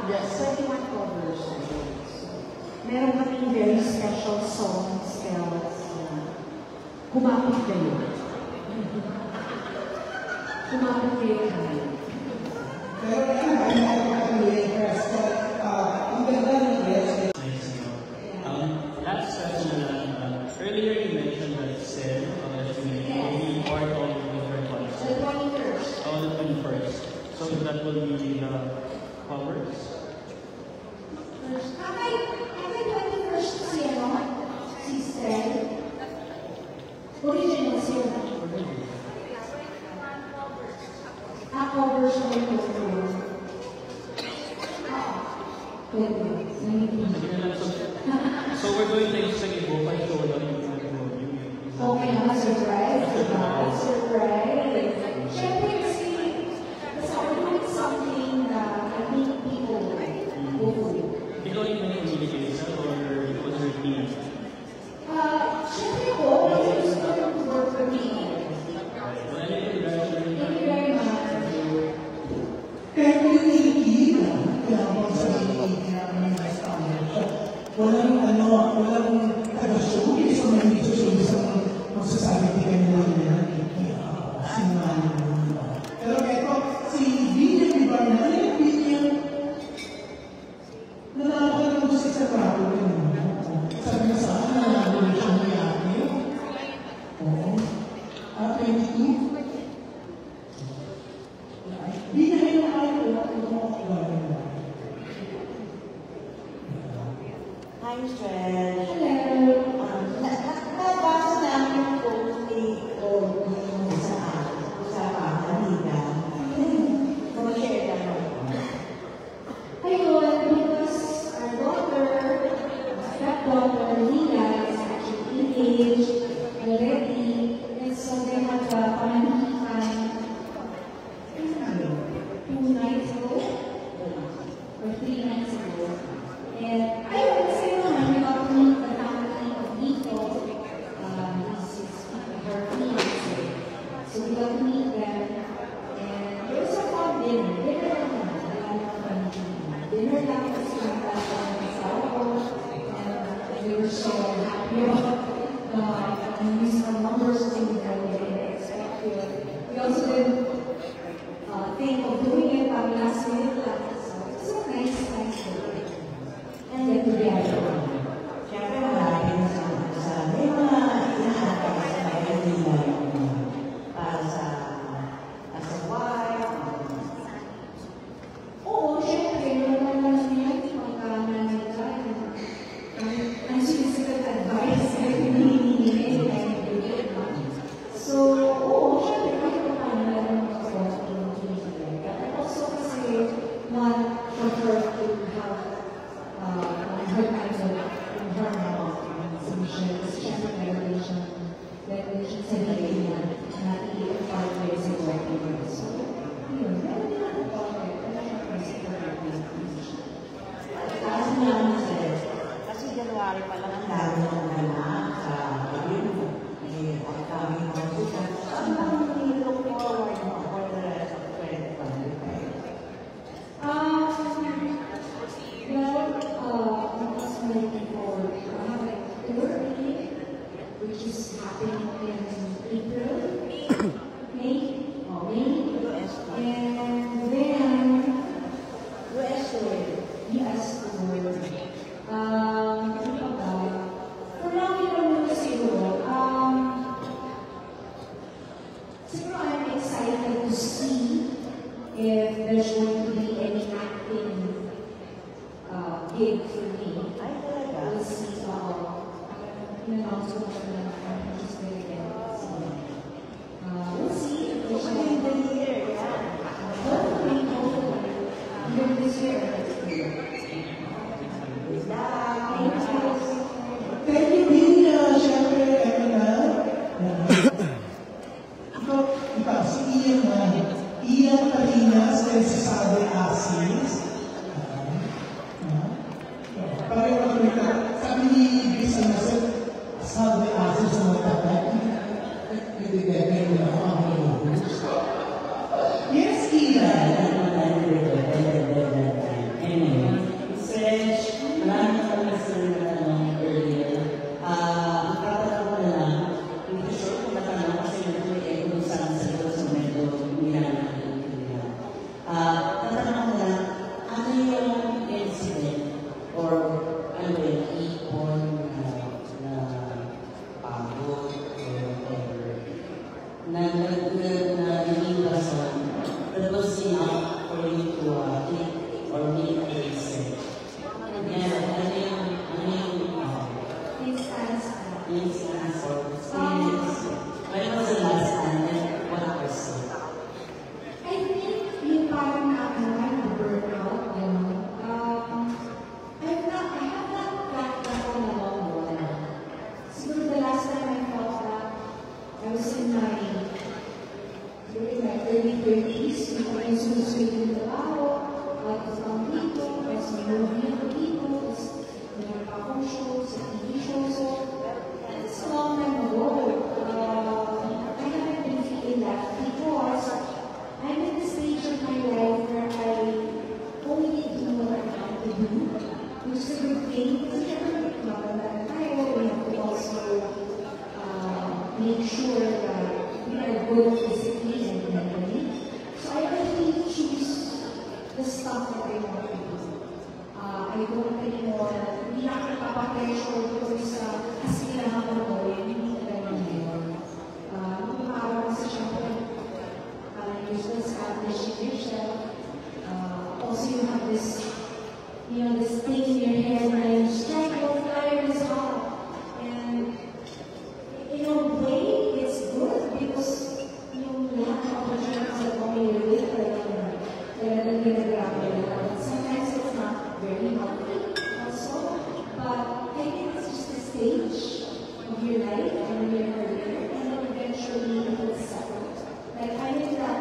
Yes. 21 covers. Meron kaming very special songs kaya kumapit kayo. Kumapit kayo kami. Pero ang ganda ng dress. Last session, earlier you mentioned that Sim is maybe part of the concert. The 21st. Oh, the 21st. So that will be the covers? Okay, 21st si Sel. Original siya. Covers na yung So we're going to use the Ibo by show that you okay, surprise. Surprise. Siyempre kasi something that I think people will do. Ikaw yung may communication or it was your team? Siyempre po, it's going to work for me. Thank you very much. Kaya pinipili kaya ako sa walang walang taga-show, isang may show, isang magsasabi tingnan nila sinungaling mo. Pero ito, si Vinny Bibarna, yung Vinny, nanalo ka ng musik sa trapo rin. Sabi na sa akin, nanalo na siya may ate. Oo. 22. Vinny, na ayaw, Hi, Michelle. Hello. Nabasa namin yung post ni Obi sa Manila. Kumashare ka na. Ayun, because our daughter, stepdaughter, Nina, is actually engaged already. And so they had a family time 2 nights ago, or 3 nights ago. And I would say naman, we got to meet the family of Nico. This is her fiancé. So we got to meet them. And it was a fun dinner. Dinner lang kasi nagkakaroon ng asawa ko. And we were so happy about some numbers that we didn't expect. We also didn't think of doing it on last minute. So it's a nice day. And then together. Siyempre, marami na sa may mga inahanap ka sa bayan nila para sa wife. Oo, syempre, naman niya, pagkaman nila, ang sinisikat advice ay hinihingi nila. So, oo, syempre, kahit pa paano meron ako but also kasi not for her to have her kinds of internal solution, syempre, revelation sa nila na i-fight ways of working with. So, yun, meron din ako Kasi January pa lang ang dami ng anak sa Pagino. Ang dami ng mga saan ba look forward mo for the rest of 2025? I'm also looking forward to birthday, which is happening in April, May, and then US tour. For now, we don't know siguro. Siguro I'm excited to see if there's going to be any acting gig for me. Ay, talaga? We'll see. In-announce ko na I'm interested again. So, we'll see if there's Within the year, yan. hopefully, even this year. Thank you, Vinny. Siyempre, ikaw, si Ian Palinas, and si Sabe Asis. Sabi ni Bisa Nasir, Sabe Asis. do, which is a good thing, because you never know that I we have to also make sure that we are good physically and mentally. So I really choose the stuff that I want to do. I don't anymore, hindi na ako napapapressure ko sa kasi kailangan ko na gawin, hindi na ganyan ngayon. Nung araw kasi syempre, you still establishing yourself. Also you have this, this thing in your head and you strike your fire is hot. And in a way, it's good because yung lahat ng opportunities that come your way, talagang ginagrabe nila. Sometimes it's not very healthy also, but I think it's just a stage of your life and your career, and then eventually it will settle. Like I'm in that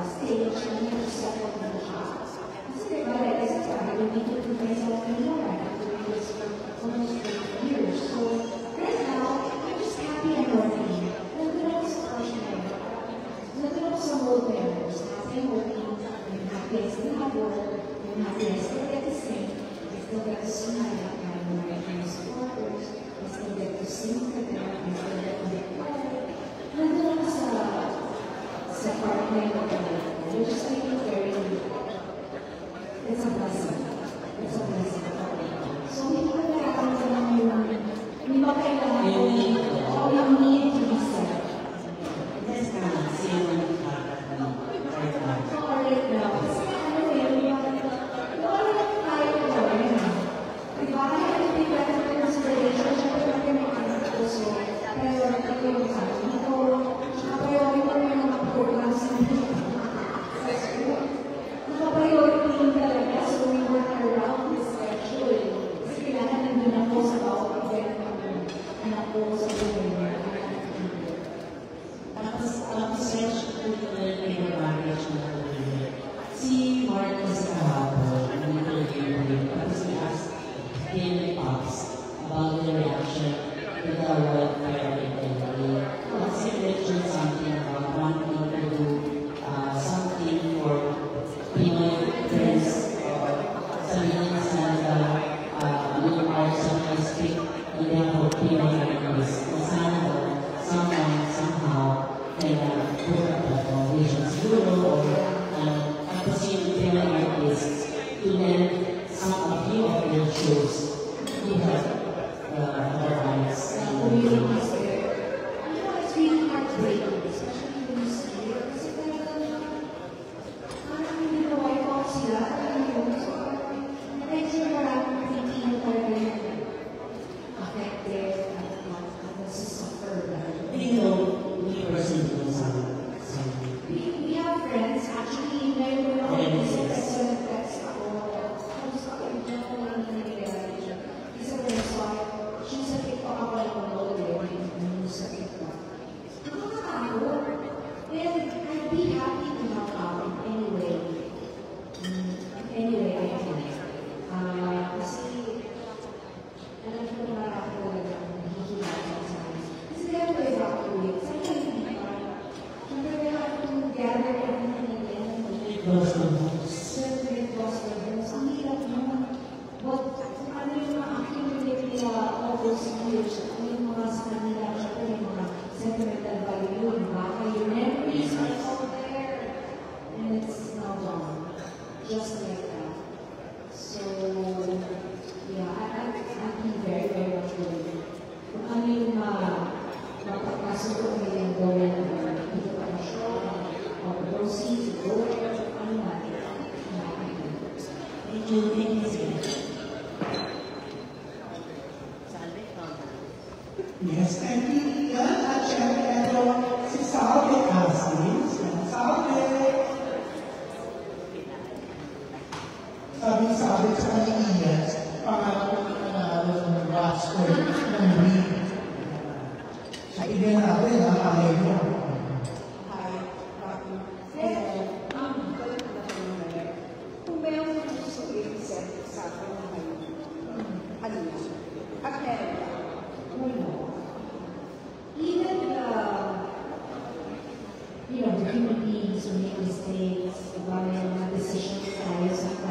stage when you have to settle in the job. Kasi diba, like I said, I don't need to prove myself anymore. I have to do this for almost 8 years. So right now, I'm just happy I'm working. Nandun ako sa crush na yun. Nandun ako sa whole members. Happy I'm working. I'm happy I still have work. I'm happy I still get to sing. I still get to see my supporters. I still get to sing for them. I still get to get quiet. Nandun ako sa part na yun. Which is I think very, it's a blessing. It's a blessing. So hindi ko nakakanta ng hindi ba kailangan ko you need to be set. Yes, ma'am. Same with right now. Right now. Kasi ano yung tayo ko rin. Diba? I have to be better in this relationship. Siyempre may anak ko. So, priority ko yung sabi ko. Priority ko yung mga programs na priority yung talaga, so we work around this schedule. Kasi kailangan nandun ako sa bawat event ng anak ko sa buhay. Tapos, yung marriage na si Mark kasi kahapon, tapos we asked him and Pops about the reaction to the World Fair in Italy. Kasi he mentioned something about wanting to do something for Pinoy friends, sabihin sa yung arts of my speak, hindi ako Pinoy artist. Sana somehow, kaya put up a foundation siguro, or tapos yung Pinoy artists to lend some of you of their shows to help other artists. Communities there. It's really heartbreaking, especially when you see it. Kasi talagang hindi na wipe out sila. So, medyo maraming Pilipino talaga yung affected at nasasuffer. Hindi ko, hindi person ko sa We have friends, actually, meron ako isa sa text ako. Kamusta ko yung joke lang na nangyayari siya. Isa ko yung saw, she's a TikTok ako lang manood yung sa TikTok. Nakakatakot. And I'd be happy to help out in any way. Anyway, I can. Kasi, alam ko na ako talaga nahihilayan sa akin. Kasi kaya ko evacuate. Saan hindi pa? Siyempre, we have to gather everything again. Separate lost levels. Ang hirap naman. But, ano yung ma-accumulate nila all those years? Ano yung mga sa kanila? Siyempre, yung mga sentimental value, yung baka, yung memories are all there. And it's now gone. Just like that. So, yeah, I'd be very, very much worried. Kung ano yung mapapasok ko ngayon gawin dito pa na siya, o proceeds, go there, ano natin. Thank you. Yes, thank you. Yan, at syempre, ito, si Salve Casis. Salve! Sabi sa kanina, pangalawang ng Rasco ng Wii. So, ibigyan natin ang alay mo. Kung mayroon mo gusto i-set sa akin na kayo, ano yan? At meron ba? Even the human beings who make mistakes, diba, may mga decisions tayo sa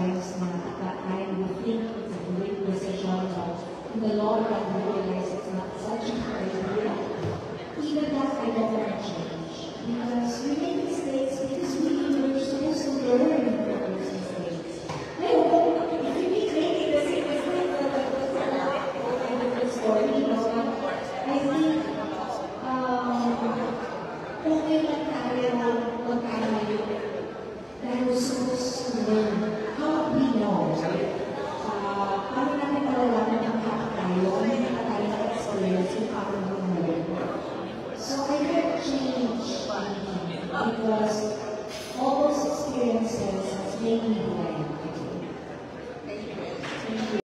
because all those experiences has made me who I am today.